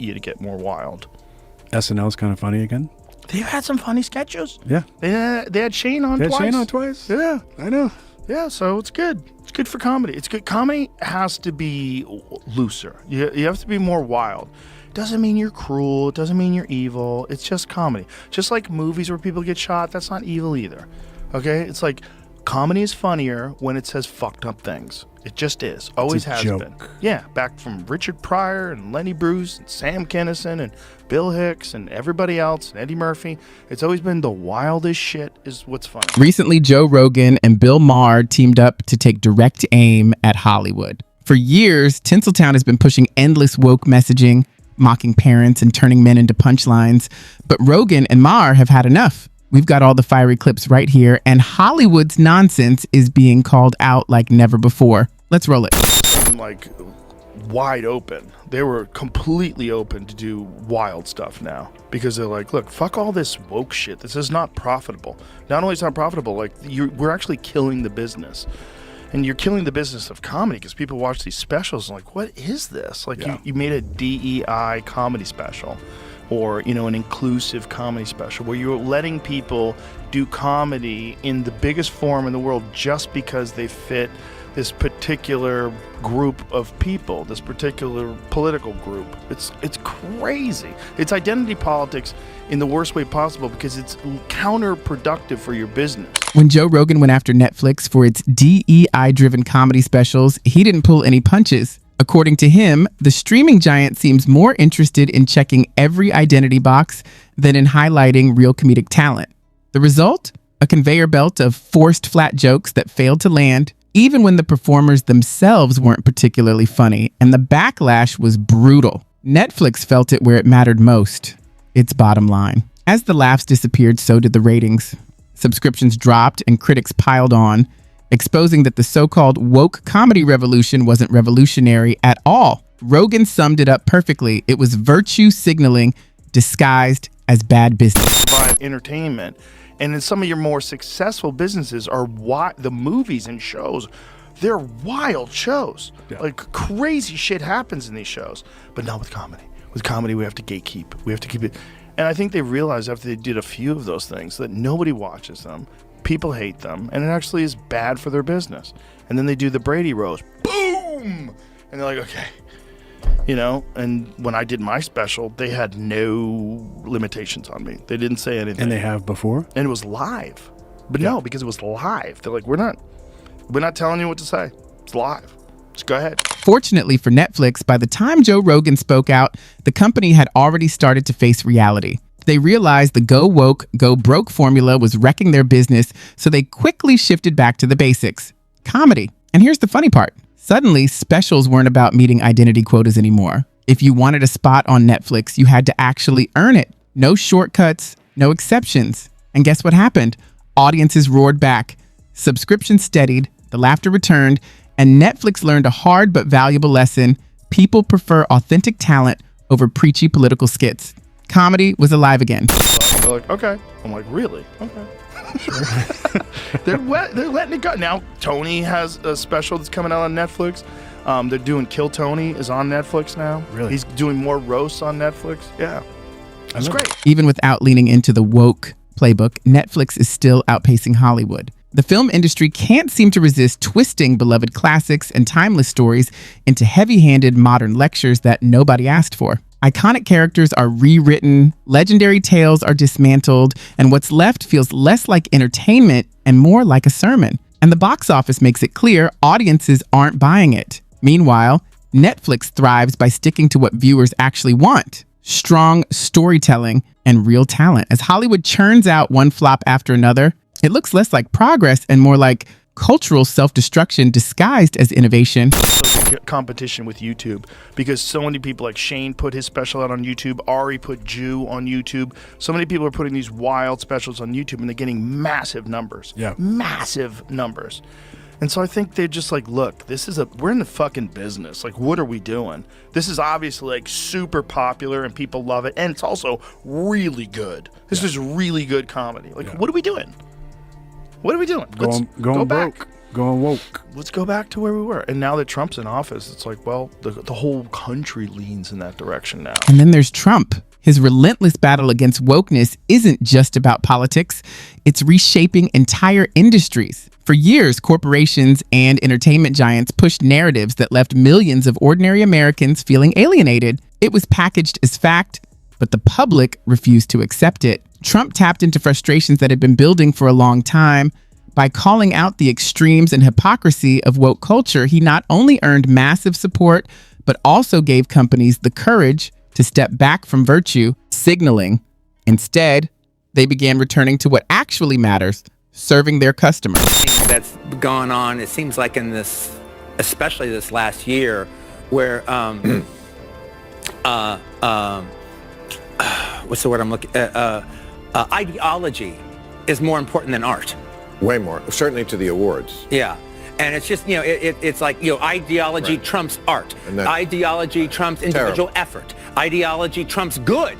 you to get more wild. SNL's kind of funny again. They've had some funny sketches. Yeah. They had Shane on twice. Shane on twice? Yeah. I know. Yeah, so it's good. It's good for comedy. It's good. Comedy has to be looser. You have to be more wild. Doesn't mean you're cruel. It doesn't mean you're evil. It's just comedy. Just like movies where people get shot, that's not evil either. Okay? It's like comedy is funnier when it says fucked up things. It just is. Always has been. Yeah, back from Richard Pryor and Lenny Bruce and Sam Kinison and Bill Hicks and everybody else and Eddie Murphy. It's always been the wildest shit is what's funny. Recently, Joe Rogan and Bill Maher teamed up to take direct aim at Hollywood. For years, Tinseltown has been pushing endless woke messaging, mocking parents and turning men into punchlines. But Rogan and Maher have had enough. We've got all the fiery clips right here, and Hollywood's nonsense is being called out like never before. Let's roll it. Like wide open. They were completely open to do wild stuff now because they're like, look, fuck all this woke shit. This is not profitable. Not only is it not profitable, like we're actually killing the business. And you're killing the business of comedy because people watch these specials and like, what is this? Like you made a DEI comedy special. Or, you know, an inclusive comedy special where you're letting people do comedy in the biggest form in the world just because they fit this particular group of people, this particular political group. It's crazy. It's identity politics in the worst way possible because it's counterproductive for your business. When Joe Rogan went after Netflix for its DEI-driven comedy specials, he didn't pull any punches. According to him, the streaming giant seems more interested in checking every identity box than in highlighting real comedic talent. The result? A conveyor belt of forced flat jokes that failed to land, even when the performers themselves weren't particularly funny, and the backlash was brutal. Netflix felt it where it mattered most, its bottom line. As the laughs disappeared, so did the ratings. Subscriptions dropped and critics piled on, exposing that the so-called woke comedy revolution wasn't revolutionary at all. Rogan summed it up perfectly. It was virtue signaling disguised as bad business. Provide entertainment. And in some of your more successful businesses are the movies and shows. They're wild shows. Yeah. Like crazy shit happens in these shows. But not with comedy. With comedy, we have to gatekeep. We have to keep it. And I think they realized after they did a few of those things that nobody watches them. People hate them, and it actually is bad for their business. And then they do the Brady Roast. Boom! And they're like, okay. You know, and when I did my special, they had no limitations on me. They didn't say anything. And they have before? And it was live. But no, because it was live. They're like, we're not telling you what to say. It's live. Just go ahead. Fortunately for Netflix, by the time Joe Rogan spoke out, the company had already started to face reality. They realized the go woke, go broke formula was wrecking their business, so they quickly shifted back to the basics. Comedy. And here's the funny part. Suddenly, specials weren't about meeting identity quotas anymore. If you wanted a spot on Netflix, you had to actually earn it. No shortcuts, no exceptions. And guess what happened? Audiences roared back. Subscriptions steadied, the laughter returned, and Netflix learned a hard but valuable lesson. People prefer authentic talent over preachy political skits. Comedy was alive again. They're like, okay. I'm like, really? Okay. Sure. They're letting it go. Now, Tony has a special that's coming out on Netflix. They're doing Kill Tony is on Netflix now. Really? He's doing more roasts on Netflix. Yeah. It's great. Even without leaning into the woke playbook, Netflix is still outpacing Hollywood. The film industry can't seem to resist twisting beloved classics and timeless stories into heavy-handed modern lectures that nobody asked for. Iconic characters are rewritten, legendary tales are dismantled, and what's left feels less like entertainment and more like a sermon. And the box office makes it clear audiences aren't buying it. Meanwhile, Netflix thrives by sticking to what viewers actually want: strong storytelling and real talent. As Hollywood churns out one flop after another, it looks less like progress and more like cultural self-destruction disguised as innovation. Competition with YouTube, because so many people, like Shane put his special out on YouTube, Ari put Jew on YouTube. So many people are putting these wild specials on YouTube and they're getting massive numbers. Yeah. Massive numbers. And so I think they're just like, look, we're in the fucking business. Like, what are we doing? This is obviously like super popular and people love it. And it's also really good. This is really good comedy. Like, what are we doing? What are we doing? Let's go back. broke. Going woke. Let's go back to where we were. And now that Trump's in office, it's like, well, the whole country leans in that direction now. And then there's Trump. His relentless battle against wokeness isn't just about politics. It's reshaping entire industries. For years, corporations and entertainment giants pushed narratives that left millions of ordinary Americans feeling alienated. It was packaged as fact, but the public refused to accept it. Trump tapped into frustrations that had been building for a long time. By calling out the extremes and hypocrisy of woke culture, he not only earned massive support, but also gave companies the courage to step back from virtue signaling. Instead, they began returning to what actually matters, serving their customers. That's gone on, it seems like in this, especially this last year, where, what's the word I'm looking at? Ideology is more important than art. Way more, certainly to the awards. Yeah. And it's just, it's like, ideology trumps art. Ideology trumps individual effort. Ideology trumps good.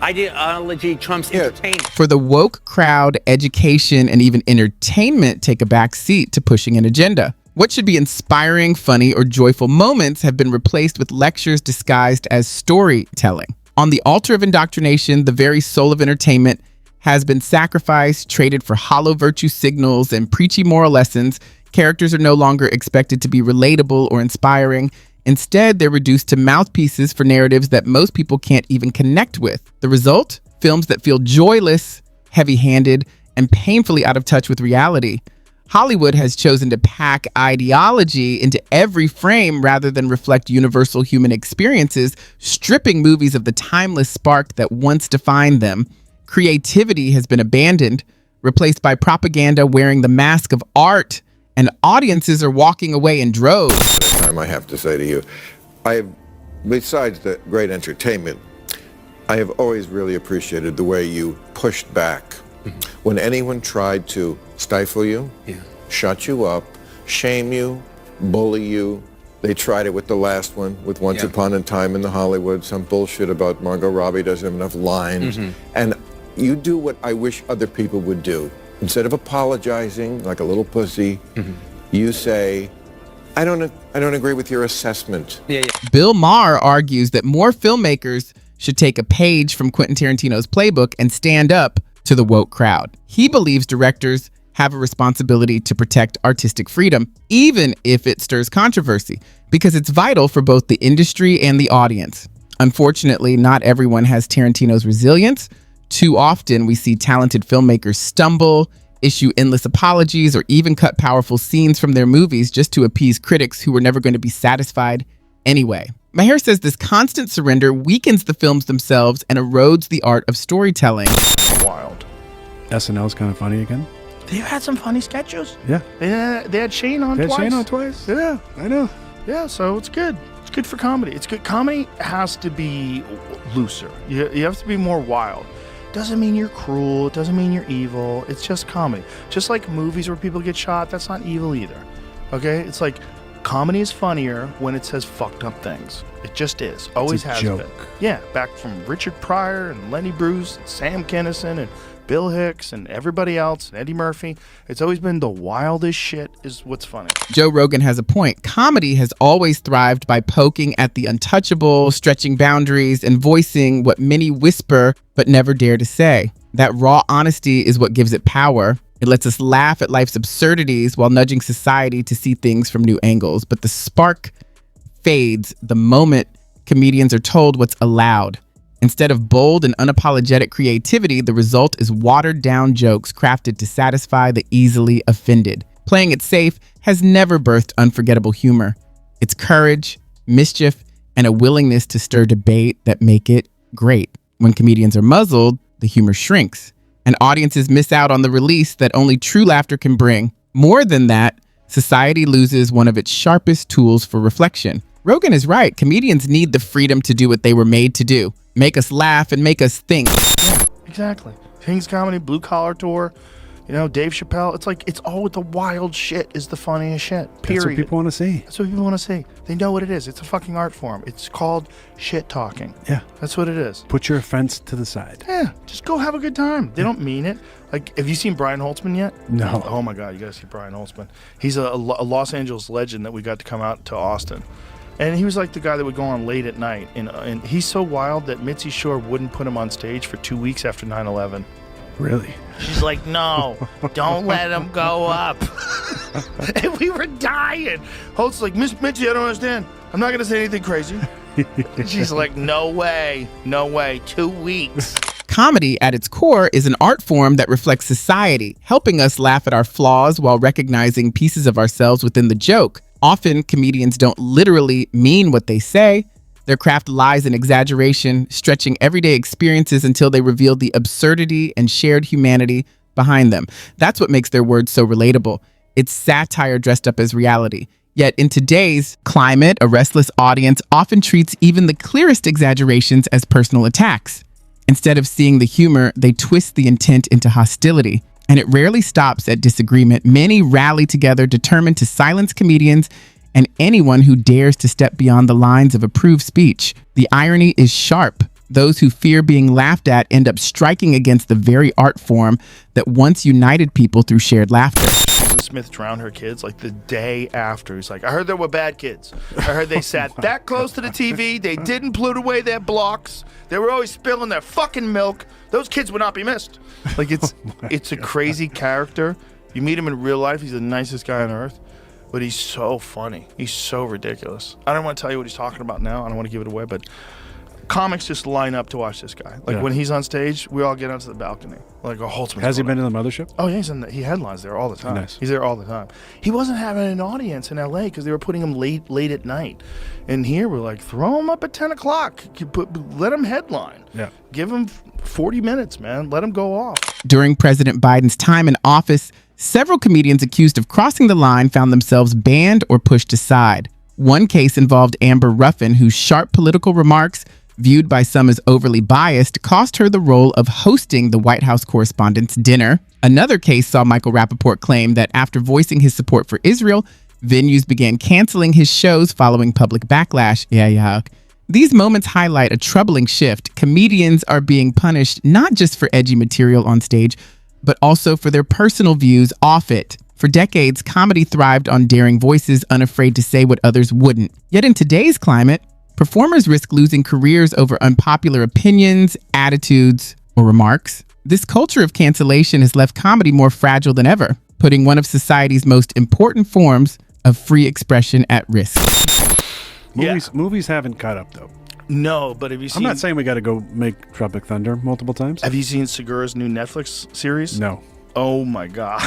Ideology trumps entertainment. For the woke crowd, education and even entertainment take a back seat to pushing an agenda. What should be inspiring, funny, or joyful moments have been replaced with lectures disguised as storytelling. On the altar of indoctrination, the very soul of entertainment has been sacrificed, traded for hollow virtue signals and preachy moral lessons. Characters are no longer expected to be relatable or inspiring. Instead, they're reduced to mouthpieces for narratives that most people can't even connect with. The result? Films that feel joyless, heavy-handed, and painfully out of touch with reality. Hollywood has chosen to pack ideology into every frame rather than reflect universal human experiences, stripping movies of the timeless spark that once defined them. Creativity has been abandoned, replaced by propaganda wearing the mask of art, and audiences are walking away in droves. I have to say to you, besides the great entertainment, I have always really appreciated the way you pushed back. When anyone tried to stifle you, shut you up, shame you, bully you, they tried it with the last one, with Once Upon a Time in the Hollywood, some bullshit about Margot Robbie doesn't have enough lines. And you do what I wish other people would do. Instead of apologizing like a little pussy, you say, I don't agree with your assessment. Bill Maher argues that more filmmakers should take a page from Quentin Tarantino's playbook and stand up to the woke crowd. He believes directors have a responsibility to protect artistic freedom, even if it stirs controversy, because it's vital for both the industry and the audience. Unfortunately, not everyone has Tarantino's resilience. Too often, we see talented filmmakers stumble, issue endless apologies, or even cut powerful scenes from their movies just to appease critics who were never going to be satisfied anyway. Maher says this constant surrender weakens the films themselves and erodes the art of storytelling. Wild. SNL's kind of funny again. They had some funny sketches. Yeah. They had Shane on They twice. had Shane on twice. Yeah. I know. Yeah, so it's good. It's good for comedy. It's good. Comedy has to be looser. You have to be more wild. Doesn't mean you're cruel. It doesn't mean you're evil. It's just comedy. Just like movies where people get shot, that's not evil either. Okay? It's like comedy is funnier when it says fucked up things. It just is. Always has joke. been. Yeah, back from Richard Pryor and Lenny Bruce and Sam Kinison and Bill Hicks and everybody else and Eddie Murphy. It's always been the wildest shit is what's funny. Joe Rogan has a point. Comedy has always thrived by poking at the untouchable, stretching boundaries, and voicing what many whisper but never dare to say. That raw honesty is what gives it power. It lets us laugh at life's absurdities while nudging society to see things from new angles. But the spark fades the moment comedians are told what's allowed. Instead of bold and unapologetic creativity, the result is watered-down jokes crafted to satisfy the easily offended. Playing it safe has never birthed unforgettable humor. It's courage, mischief, and a willingness to stir debate that make it great. When comedians are muzzled, the humor shrinks, and audiences miss out on the release that only true laughter can bring. More than that, society loses one of its sharpest tools for reflection. Rogan is right. Comedians need the freedom to do what they were made to do. Make us laugh and make us think. Yeah, exactly. King's Comedy, Blue Collar Tour. You know, Dave Chappelle, it's like, it's all the wild shit is the funniest shit, period. That's what people want to see. That's what people want to see. They know what it is. It's a fucking art form. It's called shit talking. Yeah. That's what it is. Put your offense to the side. Yeah, just go have a good time. They don't mean it. Like, have you seen Brian Holtzman yet? No. Oh my God, you gotta see Brian Holtzman. He's a Los Angeles legend that we got to come out to Austin. And he was like the guy that would go on late at night. And he's so wild that Mitzi Shore wouldn't put him on stage for 2 weeks after 9/11. Really? She's like, no, don't let him go up. And we were dying. Holt's like, Miss Mitzi, I don't understand. I'm not going to say anything crazy. She's like, no way, 2 weeks. Comedy, at its core, is an art form that reflects society, helping us laugh at our flaws while recognizing pieces of ourselves within the joke. Often, comedians don't literally mean what they say. Their craft lies in exaggeration, stretching everyday experiences until they reveal the absurdity and shared humanity behind them. That's what makes their words so relatable. It's satire dressed up as reality. Yet in today's climate, a restless audience often treats even the clearest exaggerations as personal attacks. Instead of seeing the humor, they twist the intent into hostility. And it rarely stops at disagreement. Many rally together, determined to silence comedians and anyone who dares to step beyond the lines of approved speech. The irony is sharp. Those who fear being laughed at end up striking against the very art form that once united people through shared laughter. Susan Smith drowned her kids like the day after. He's like, I heard there were bad kids. I heard they sat that close to the TV. They didn't pollute away their blocks. They were always spilling their fucking milk. Those kids would not be missed. Like, it's a crazy character. You meet him in real life, he's the nicest guy on earth. But he's so funny. He's so ridiculous. I don't want to tell you what he's talking about now. I don't want to give it away, but comics just line up to watch this guy. Like, when he's on stage, we all get onto the balcony. Like, a Holtzman. Has he been in the mothership? Oh, yeah, he headlines there all the time. Nice. He's there all the time. He wasn't having an audience in L.A. because they were putting him late at night. And here we're like, throw him up at 10 o'clock. Let him headline. Yeah. Give him 40 minutes, man. Let him go off. During President Biden's time in office, several comedians accused of crossing the line found themselves banned or pushed aside. One case involved Amber Ruffin, whose sharp political remarks, viewed by some as overly biased, cost her the role of hosting the White House Correspondents' Dinner. Another case saw Michael Rappaport claim that after voicing his support for Israel, venues began canceling his shows following public backlash. Yeah. These moments highlight a troubling shift. Comedians are being punished not just for edgy material on stage, but also for their personal views off it. For decades, comedy thrived on daring voices, unafraid to say what others wouldn't. Yet in today's climate, performers risk losing careers over unpopular opinions, attitudes, or remarks. This culture of cancellation has left comedy more fragile than ever, putting one of society's most important forms of free expression at risk. Movies haven't caught up, though. No, but have you seen... I'm not saying we got to go make Tropic Thunder multiple times. Have you seen Segura's new Netflix series? No. Oh my God.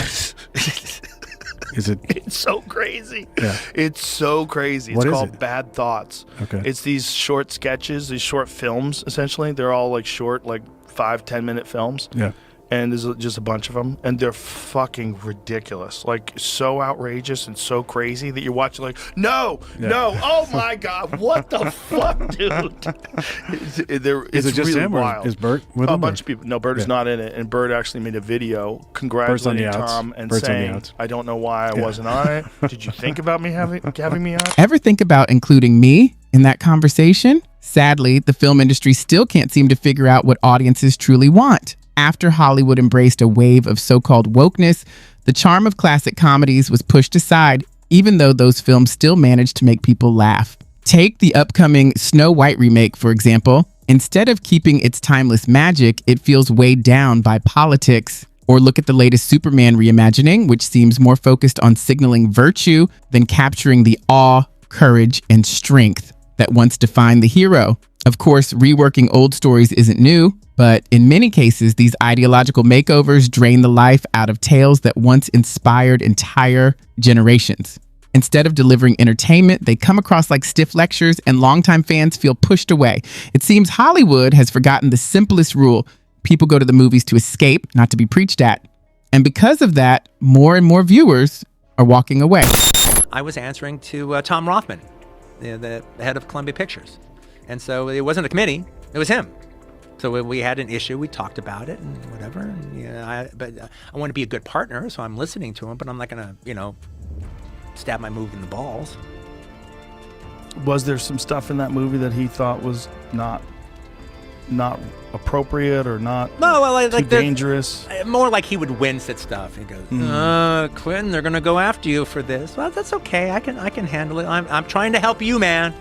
Is it? It's so crazy. Yeah. It's so crazy. It's What is called it? Bad Thoughts. Okay. It's these short sketches, these short films, essentially. They're all like short, like 5-10 minute films. Yeah. And there's just a bunch of them, and they're fucking ridiculous, like so outrageous and so crazy that you're watching like, no, oh my God, what the fuck, dude? Is it just really him, wild. or is Bert with him? A bunch of people. No, Bert is not in it, and Bert actually made a video congratulating Tom and saying, I don't know why I wasn't on it. Did you think about me having me on it? Ever think about including me in that conversation? Sadly, the film industry still can't seem to figure out what audiences truly want. After Hollywood embraced a wave of so-called wokeness, the charm of classic comedies was pushed aside, even though those films still managed to make people laugh. Take the upcoming Snow White remake, for example. Instead of keeping its timeless magic, it feels weighed down by politics. Or look at the latest Superman reimagining, which seems more focused on signaling virtue than capturing the awe, courage, and strength that once defined the hero. Of course, reworking old stories isn't new, but in many cases, these ideological makeovers drain the life out of tales that once inspired entire generations. Instead of delivering entertainment, they come across like stiff lectures, and longtime fans feel pushed away. It seems Hollywood has forgotten the simplest rule. People go to the movies to escape, not to be preached at. And because of that, more and more viewers are walking away. I was answering to Tom Rothman, the head of Columbia Pictures. And so it wasn't the committee, it was him. So when we had an issue, we talked about it and whatever. And, but I want to be a good partner, so I'm listening to him, but I'm not going to, stab my move in the balls. Was there some stuff in that movie that he thought was not appropriate or not too dangerous? More like he would wince at stuff. He goes, Quentin, they're going to go after you for this. Well, that's okay. I can handle it. I'm trying to help you, man.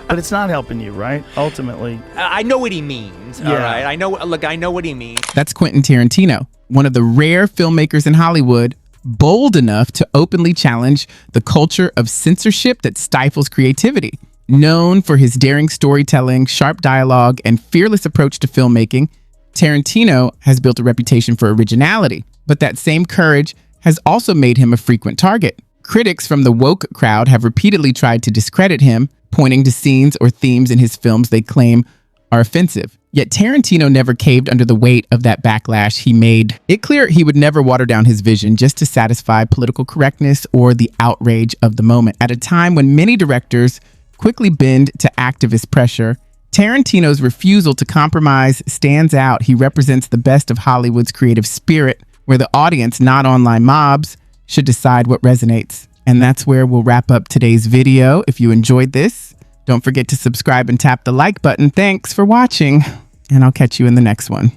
But it's not helping you, right? Ultimately. I know what he means. Yeah. All right. I know what he means. That's Quentin Tarantino, one of the rare filmmakers in Hollywood bold enough to openly challenge the culture of censorship that stifles creativity. Known for his daring storytelling, sharp dialogue, and fearless approach to filmmaking, Tarantino has built a reputation for originality. But that same courage has also made him a frequent target. Critics from the woke crowd have repeatedly tried to discredit him, pointing to scenes or themes in his films they claim are offensive. Yet Tarantino never caved under the weight of that backlash. He made it clear he would never water down his vision just to satisfy political correctness or the outrage of the moment. At a time when many directors quickly bend to activist pressure, Tarantino's refusal to compromise stands out. He represents the best of Hollywood's creative spirit, where the audience, not online mobs, should decide what resonates. And that's where we'll wrap up today's video. If you enjoyed this, don't forget to subscribe and tap the like button. Thanks for watching, and I'll catch you in the next one.